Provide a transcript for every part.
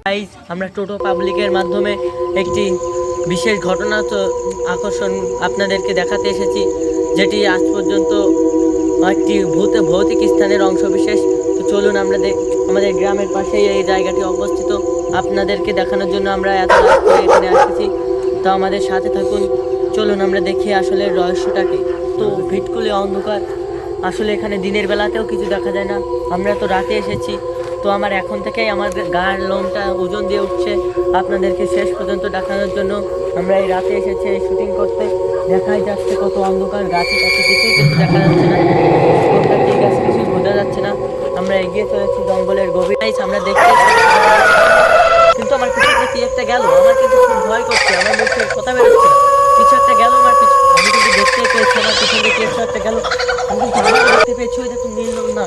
Guys, আমরা টোটো পাবলিকের মাধ্যমে একটি বিশেষ ঘটনা আকর্ষণ আপনাদেরকে দেখাতে এসেছি, যেটি আজ পর্যন্ত একটি ভৌতিক স্থানের অংশবিশেষ। তো চলুন, আমরা আমাদের গ্রামের পাশেই এই জায়গাটি অবস্থিত। আপনাদেরকে দেখানোর জন্য আমরা এত রাত করে এখানে আসছি। তো আমাদের সাথে থাকুন, চলুন আমরা দেখি আসলে রহস্যটাকে। তো ভিটকুলে অন্ধকার, আসলে এখানে দিনের বেলাতেও কিছু দেখা যায় না। আমরা তো রাতে এসেছি, তো আমার এখন থেকেই আমার গায়ের লোমটা ওজন দিয়ে উঠছে আপনাদেরকে শেষ পর্যন্ত দেখানোর জন্য। আমরা এই রাতে এসেছি এই শুটিং করতে। দেখাই যাচ্ছে কত অন্ধকার, গাছে কাছে কিছুই কিছু দেখা যাচ্ছে না, কোনটা ঠিক আছে কিছুই বোঝা যাচ্ছে না। আমরা এগিয়ে চলেছি জঙ্গলের গভীর। আমরা দেখতে কিন্তু আমার পিছনে কি একটা গেল, আমার কিন্তু খুব ভয় করছে, আমার মুখে কথা বেরোচ্ছে না। কিছু একটা গেল আমার পিছনে, আমি কিন্তু দেখতেই পেয়েছি আমার পিছনে কিছু একটা গেল। আমি কিন্তু আবার দেখতে পেয়েছি, ওই দেখুন নীল না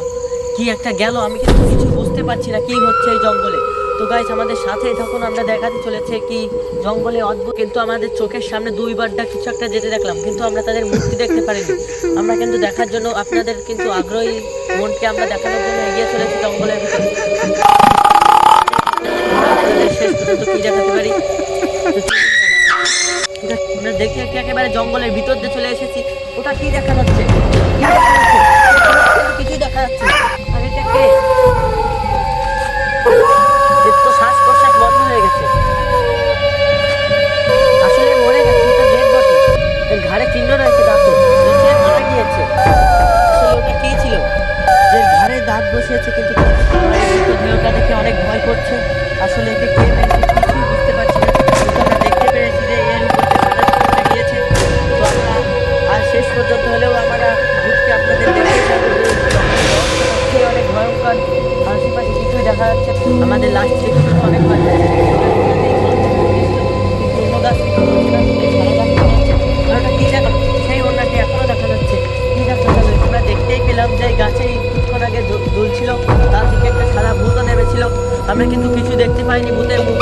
কি একটা গেল, আমি কিন্তু কিছু বুঝতে পারছি না কি হচ্ছে এই জঙ্গলে। তো গাইস, আমাদের সাথেই থাকুন, আমরা দেখাতে চলেছে কি জঙ্গলে অদ্ভুত। কিন্তু আমাদের চোখের সামনে দুইবার কিছু একটা যেতে দেখলাম, কিন্তু আমরা তাদের মূর্তি দেখতে পারিনি। আমরা কিন্তু দেখার জন্য, আপনাদের কিন্তু আগ্রহী মনকে আমরা দেখানোর জন্য এগিয়ে চলেছি জঙ্গলের ভিতরে। শেষ পর্যন্ত কি দেখাতে পারি আমরা দেখে একেবারে জঙ্গলের ভিতর দিয়ে চলে এসেছি। ওটা কি দেখা যাচ্ছে, কিছুই দেখা যাচ্ছে না। আর এটা কে? তো শ্বাস প্রশ্বাস বন্ধ হয়ে গেছে, আসলে মরে গেছে। ওটা ডেড বডি, এর ঘাড়ে চিহ্ন রয়েছে, দাঁতে নিচে মারা গিয়েছে। আসলে ওটা কি ছিল যে ঘাড়ে দাঁত বসিয়েছে? কিন্তু দেহটা দেখে অনেক ভয় করছে। আসলে একে কে মেরেছে কিছুই বুঝতে পারছি না। কিন্তু আমরা দেখতে পেরেছি যে এর উপর গিয়েছে। তো আমরা আর শেষ পর্যন্ত হলেও আমরা ভূতকে আপনাদের দেখতে যাবো। অনেক ভয়ঙ্কর, আশেপাশে কিছুই দেখা যাচ্ছে। আমাদের লাস্ট থেকে অনেক ভয় লাগছে, কিন্তু অন্য গাছ থেকে ওটা কি দেখা, সেই অন্যটি এখনো দেখা যাচ্ছে। কি দেখা যাবে? আমরা দেখতেই পেলাম যে গাছেই কিছুক্ষণ আগে দুলছিল, তার থেকে একটা সাদা ভূতও নেমেছিল। আমরা কিন্তু কিছু দেখতে পাইনি ভূতের মুখ।